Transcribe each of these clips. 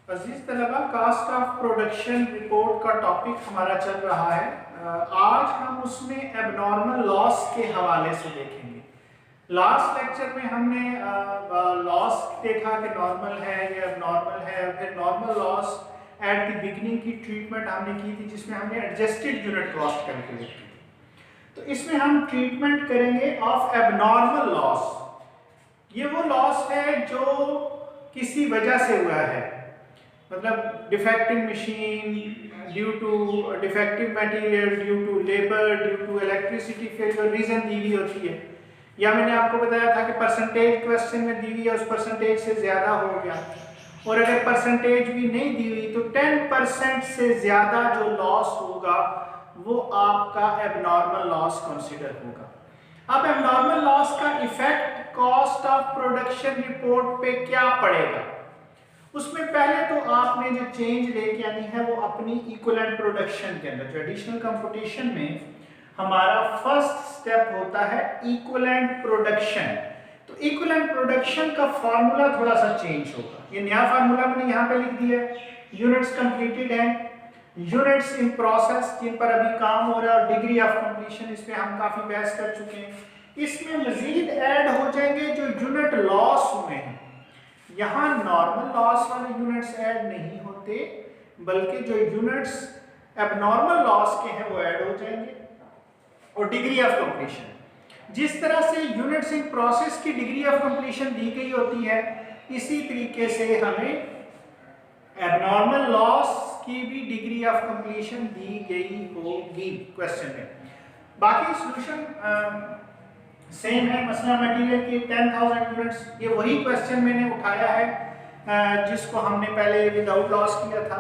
अजीज तलबा, cast of production report का topic हमारा चल रहा है। आज हम उसमें एबनॉर्मल लॉस के हवाले से देखेंगे। लास्ट लेक्चर में हमने लॉस देखा कि नॉर्मल है या एबनॉर्मल है, फिर normal loss eight the beginning की ट्रीटमेंट हमने की थी, जिसमें हमने एडजस्टेड यूनिट कॉस्ट कैलकुलेट की थी। तो इसमें हम ट्रीटमेंट करेंगे ऑफ एबनॉर्मल लॉस। ये वो लॉस है जो किसी वजह से हुआ है, मतलब defective machine, due to defective material, due to labour, due to electricity failure, reason दी हुई होती है। या मैंने आपको बताया था कि परसेंटेज क्वेश्चन में दी हुई है, उस परसेंटेज से ज्यादा हो गया, और अगर परसेंटेज भी नहीं दी हुई तो 10% से ज्यादा जो लॉस होगा वो आपका एबनॉर्मल लॉस कंसिडर होगा। अब एबनॉर्मल लॉस का effect cost of production report पे क्या पड़ेगा, उसमें पहले तो आपने जो चेंज लेके आनी है वो अपनी इक्विवेलेंट प्रोडक्शन के अंदर। ट्रेडिशनल कंप्यूटेशन में हमारा फर्स्ट स्टेप होता है इक्विवेलेंट प्रोडक्शन। तो इक्विवेलेंट प्रोडक्शन का फार्मूला थोड़ा सा चेंज होगा। ये नया फार्मूला मैंने यहाँ पे लिख दिया है। यूनिट्स कंप्लीटेड हैं, यूनिट्स इन प्रोसेस जिन पर अभी काम हो रहा है, और डिग्री ऑफ कंप्लीशन, इस पे हम काफी बहस कर चुके हैं। इसमें मजीद ऐड हो जाएंगे जो यूनिट लॉस हुए हैं। यहाँ नॉर्मल लॉस वाले यूनिट्स ऐड नहीं होते, बल्कि जो यूनिट्स एबनॉर्मल लॉस के हैं वो ऐड हो जाएंगे। और डिग्री ऑफ कंप्लीशन, जिस तरह से यूनिट्स इन प्रोसेस की डिग्री ऑफ कंप्लीशन दी गई होती है, इसी तरीके से हमें एबनॉर्मल लॉस की भी डिग्री ऑफ कंप्लीशन दी गई होगी क्वेश्चन में। बाकी सॉल्यूशन सेम है। मसला मटेरियल की 10,000 यूनिट्स, ये वही क्वेश्चन मैंने उठाया है जिसको हमने पहले विदाउट लॉस किया था,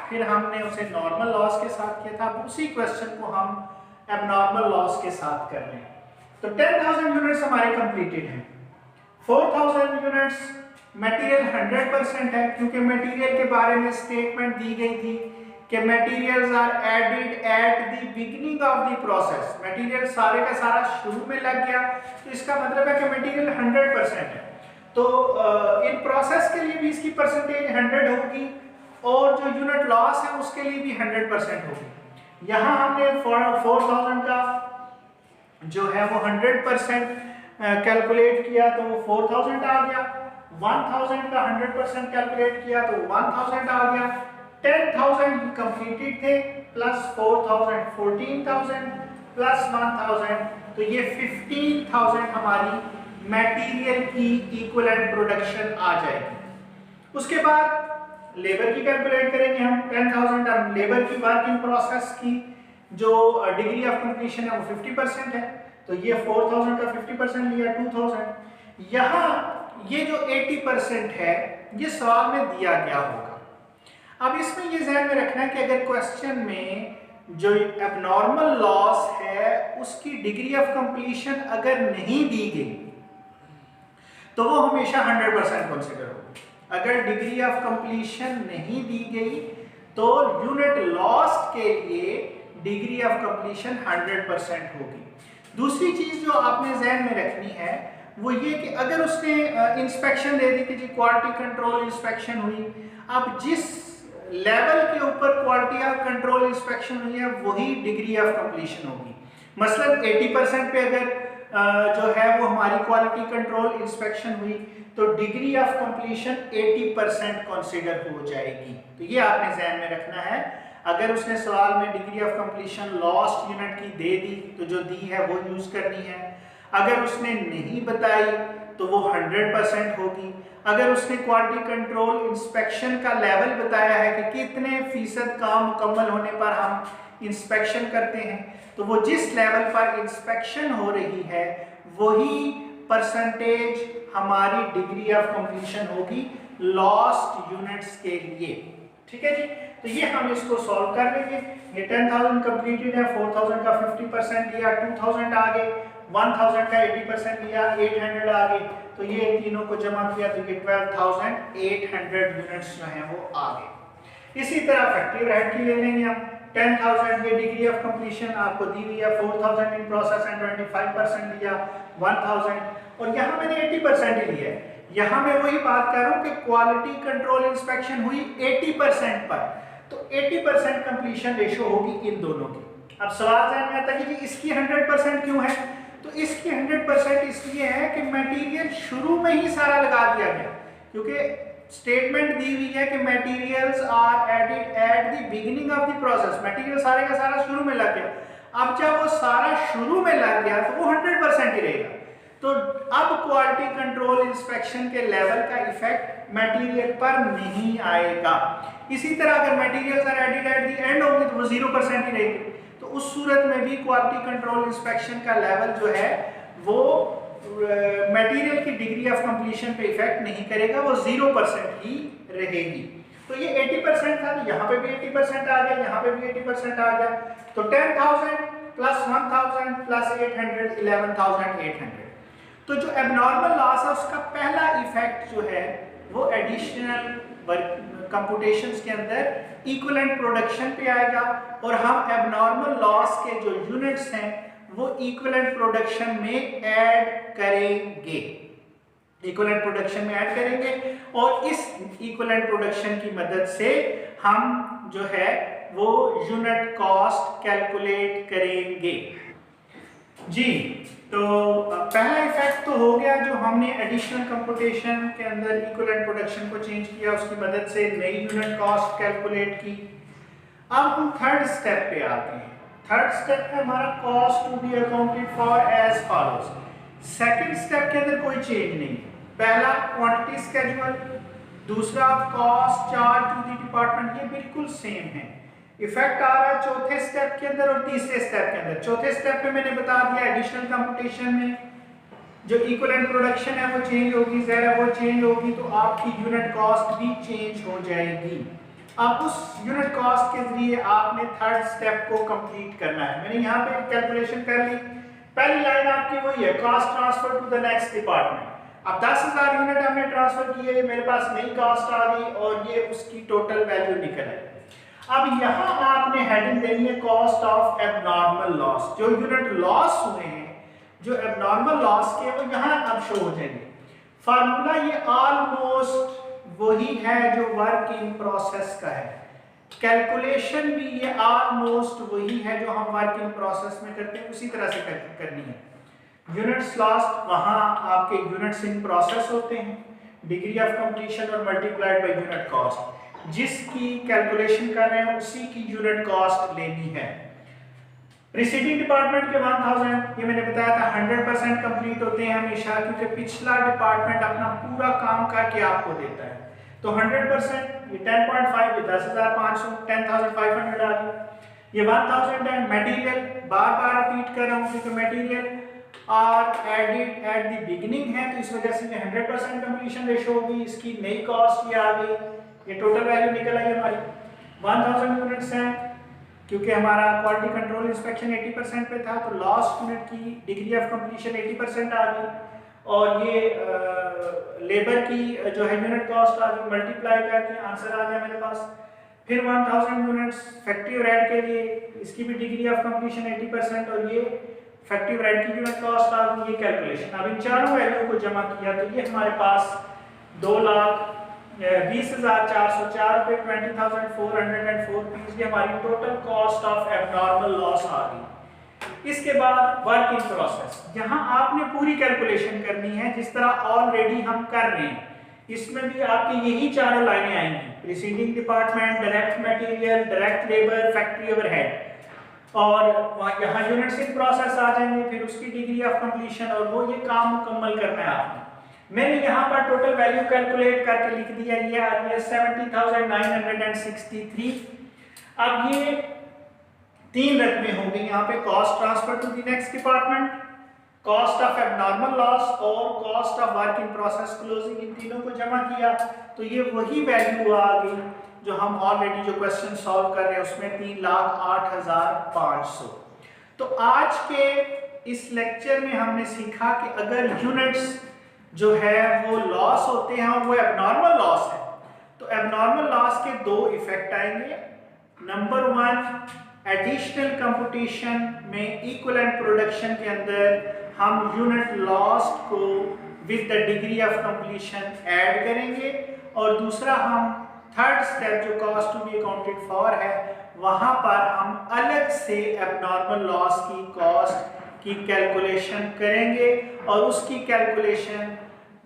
फिर हमने उसे नॉर्मल लॉस के साथ किया था। अब उसी क्वेश्चन को हम एबनॉर्मल लॉस के साथ कर रहे हैं। तो 10,000 यूनिट्स हमारे कंप्लीटेड हैं। 4,000 यूनिट्स मटेरियल 100% है, क्योंकि मटेरियल के बारे में स्टेटमेंट दी गई थी कि materials are added at the beginning of the process. Material सारे का सारा शुरू में लग गया, तो इसका मतलब है कि मटेरियल 100% है। तो इन प्रोसेस के लिए भी इसकी परसेंटेज 100 होगी, और जो यूनिट लॉस है उसके लिए भी 100% होगी। यहाँ हमने 4,000 का जो है वो 100% कैलकुलेट किया तो वो 4,000 आ गया। 1,000 का 100% कैलकुलेट किया तो 1,000 आ गया। 10,000 कंप्लीटेड थे, प्लस 4,000 14,000 प्लस 1,000, तो ये 15,000 हमारी मटेरियल की इक्विवेलेंट प्रोडक्शन आ जाएगी। उसके बाद लेबर की कैलकुलेट करेंगे हम। 10,000 लेबर की वर्किंग प्रोसेस की जो डिग्री ऑफ कंप्लीशन है वो 50% है, तो ये 4,000 का 50% लिया 2,000। यहाँ ये जो 80% है ये सवाल में दिया गया होगा। अब इसमें ये ध्यान में रखना है कि अगर क्वेश्चन में जो एबनॉर्मल लॉस है उसकी डिग्री ऑफ कंप्लीशन अगर नहीं दी गई तो वो हमेशा 100% कंसिडर होगी। अगर डिग्री ऑफ कंप्लीशन नहीं दी गई तो यूनिट लॉस के लिए डिग्री ऑफ कंप्लीशन 100% होगी। दूसरी चीज जो आपने ध्यान में रखनी है वो ये कि अगर उसने इंस्पेक्शन दे दी कि जी क्वालिटी कंट्रोल इंस्पेक्शन हुई, अब जिस लेवल के ऊपर क्वालिटी ऑफ कंट्रोल इंस्पेक्शन हुई है वही डिग्री ऑफ कंप्लीशन होगी। मसलन 80% पे अगर जो है वो हमारी क्वालिटी कंट्रोल इंस्पेक्शन हुई तो डिग्री ऑफ कंप्लीशन 80% कंसीडर हो जाएगी। तो ये आपने ध्यान में रखना है। अगर उसने सवाल में degree of completion lost unit की दे दी तो जो दी है वो यूज करनी है। अगर उसने नहीं बताई तो वो 100% होगी। अगर उसने क्वालिटी कंट्रोल इंस्पेक्शन का लेवल बताया है कि कितने फीसद काम मुकम्मल होने पर हम इंस्पेक्शन करते हैं, तो वो जिस लेवल पर इंस्पेक्शन हो रही है वही परसेंटेज हमारी डिग्री ऑफ कंप्लीशन होगी लॉस्ट यूनिट्स के लिए। ठीक है जी, तो ये हम इसको सॉल्व कर लेंगे। ये 10,000 कंप्लीटेड है, 4,000 का 50% लिया, 2,000 आ गए, 1,000 का 80% लिया, 800 आ गए, तो ये तीनों को जमा किया तो ये 12,800 यूनिट्स जो हैं वो आ गए। इसी तरह फैक्ट्री ओवरहेड की ले लेंगे हम। 10,000 ये डिग्री ऑफ कंप्लीशन आपको दी हुई है, 4,000 इन प्रोसेस एंड 25% लिया, 1,000, और यहाँ मैंने 80% ही लिया है। यहाँ मैं वही बात कर रहा हूँ कि क्वालिटी कंट्रोल इंस्पेक्शन हुई 80% पर, तो 80% कंप्लीशन रेशो होगी इन दोनों की। अब सवाल ज़हन में आता है कि इसकी 100% क्यों है? तो इसकी 100% इसलिए है कि मटेरियल शुरू में ही सारा लगा दिया गया, क्योंकि स्टेटमेंट दी हुई है कि materials are added at the beginning of the process, material सारे का सारा शुरू में लग गया। अब जब वो सारा शुरू में लग गया तो वो 100% ही रहेगा। तो अब क्वालिटी कंट्रोल इंस्पेक्शन के लेवल का इफेक्ट मटेरियल पर नहीं आएगा। इसी तरह अगर materials are added at the end होंगे तो वो 0% ही रहेगी। तो उस सूरत में भी क्वालिटी कंट्रोल इंस्पेक्शन का लेवल जो है वो मटेरियल की डिग्री ऑफ कंप्लीशन पे इफेक्ट नहीं करेगा, वो 0% ही रहेगी। तो ये 80% था, तो यहाँ पे भी 80% आ गया, यहाँ पे भी 80% आ गया। तो 10,000 प्लस 1,000 प्लस 800 11,800। तो जो एबनॉर्मल लॉस है उसका पहला इफेक्ट जो है वो एडिशनल कंप्यूटेशंस के अंदर इक्विवेलेंट प्रोडक्शन पे आएगा, और हम एबनॉर्मल लॉस के जो यूनिट्स हैं वो इक्विवेलेंट प्रोडक्शन में ऐड करेंगे, इक्विवेलेंट प्रोडक्शन में ऐड करेंगे, और इस इक्विवेलेंट प्रोडक्शन की मदद से हम जो है वो यूनिट कॉस्ट कैलकुलेट करेंगे। जी, तो पहला इफेक्ट तो हो गया जो हमने एडिशनल कंप्यूटेशन के अंदर इक्विवेलेंट प्रोडक्शन को चेंज किया, उसकी मदद से नई यूनिट कॉस्ट कैलकुलेट की। अब हम थर्ड स्टेप पे आते हैं। थर्ड स्टेप है हमारा cost to be accounted for as follows. Second step के अंदर कोई चेंज नहीं। पहला क्वांटिटी स्केड्यूल, दूसरा cost charge to the department, ये बिल्कुल सेम है। इफेक्ट आ रहा है चौथे स्टेप के अंदर और तीसरे स्टेप के अंदर। चौथे स्टेप पे मैंने बता दिया एडिशनल कंप्यूटेशन में जो इक्विवेलेंट प्रोडक्शन है वो चेंज होगी, ज़रा वो चेंज होगी तो आपकी यूनिट कॉस्ट भी चेंज हो जाएगी। अब उस यूनिट कॉस्ट के जरिए आपने थर्ड स्टेप को कंप्लीट करना है। मैंने यहाँ पे कैलकुलेशन कर ली, पहली लाइन आपकी वही है, cost transfer to the next department. अब 10,000 यूनिट हमने ट्रांसफर किए, मेरे पास नई कॉस्ट आ गई और ये उसकी टोटल वैल्यू निकल आई। अब यहाँ आपने हेडिंग देनी है कॉस्ट ऑफ एबनॉर्मल लॉस। जो यूनिट लॉस हुए हैं, जो एबनॉर्मल लॉस के, वो यहाँ अब शो हो जाएंगे। फार्मूला ये ऑलमोस्ट वही है जो वर्क इन प्रोसेस का है, कैलकुलेशन भी ये ऑलमोस्ट वही है जो हम वर्क इन प्रोसेस में करते हैं, उसी तरह से करनी है। यूनिट्स लॉस्ट वहाँ आपके यूनिट्स इन प्रोसेस होते हैं, डिग्री ऑफ कंप्लीशन और मल्टीप्लाइड बाय यूनिट कॉस्ट। जिसकी कैलकुलेशन कर रहे हैं उसी की यूनिट कॉस्ट लेनी है। प्रीसीडिंग डिपार्टमेंट के 1000, ये मैंने बताया था 100% कंप्लीट होते हैं हमेशा, क्योंकि पिछला डिपार्टमेंट अपना पूरा काम करके आपको देता है। तो 100% ये 10.5, ये 10,500, 10,500 आ गई। ये 1000 है। मटेरियल बार बार रिपीट कर रहा हूँ क्योंकि material are added at the beginning है, तो इस वजह से 100% कंप्लीशन रेशो होगी। इसकी नई कॉस्ट ये आ गई, ये टोटल वैल्यू निकल आई हमारी 1000 यूनिट्स हैं। क्योंकि हमारा क्वालिटी कंट्रोल इंस्पेक्शन 80% पे था, तो लास्ट यूनिट की डिग्री ऑफ कंप्लीशन 80% आ गई, और ये लेबर की जो है यूनिट कॉस्ट आ गई, मल्टीप्लाई करके आंसर आ गया मेरे पास। फिर 1000 यूनिट्स फैक्ट्री ओवरहेड के लिए, इसकी भी डिग्री ऑफ कंप्लीशन 80%, और ये फैक्ट्री ओवरहेड की यूनिट कॉस्ट आ गई, ये कैलकुलेशन। अब इन चारों वैल्यू को जमा किया तो ये हमारे पास 2,20,404 रुपये 20,404 रुपीज की हमारी total cost of abnormal loss आ गई। इसके बाद वर्क इन प्रोसेस, यहाँ आपने पूरी कैलकुलेशन करनी है जिस तरह ऑलरेडी हम कर रहे हैं। इसमें भी आपकी यही चारों लाइनें आएंगी, preceding department, direct material, direct labour, factory overhead, और यहाँ यूनिट्स इन प्रोसेस आ जाएंगे, फिर उसकी डिग्री ऑफ कंप्लीशन, और वो ये काम मुकम्मल करना है आपने। मैंने यहाँ पर टोटल वैल्यू कैलकुलेट करके लिख दिया, ये आ रही है 70,963। अब ये तीन रकमें होंगी यहाँ पे, cost transfer to the next department, cost of abnormal loss और cost of work in process closing. इन तीनों को जमा किया तो ये वही वैल्यू आ गई जो हम ऑलरेडी जो क्वेश्चन सॉल्व कर रहे हैं उसमें 3,08,500। तो आज के इस लेक्चर में हमने सीखा कि अगर यूनिट्स जो है वो लॉस होते हैं और वो एबनॉर्मल लॉस है, तो एबनॉर्मल लॉस के दो इफेक्ट आएंगे। नंबर 1, एडिशनल कंप्यूटेशन में इक्विवेलेंट प्रोडक्शन के अंदर हम यूनिट लॉस को with the degree of completion add करेंगे, और दूसरा हम थर्ड स्टेप जो cost to be accounted for है, वहां पर हम अलग से एबनॉर्मल लॉस की कॉस्ट की कैलकुलेशन करेंगे, और उसकी कैलकुलेशन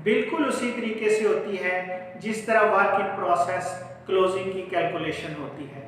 बिल्कुल उसी तरीके से होती है जिस तरह वर्क इन प्रोसेस क्लोजिंग की कैलकुलेशन होती है।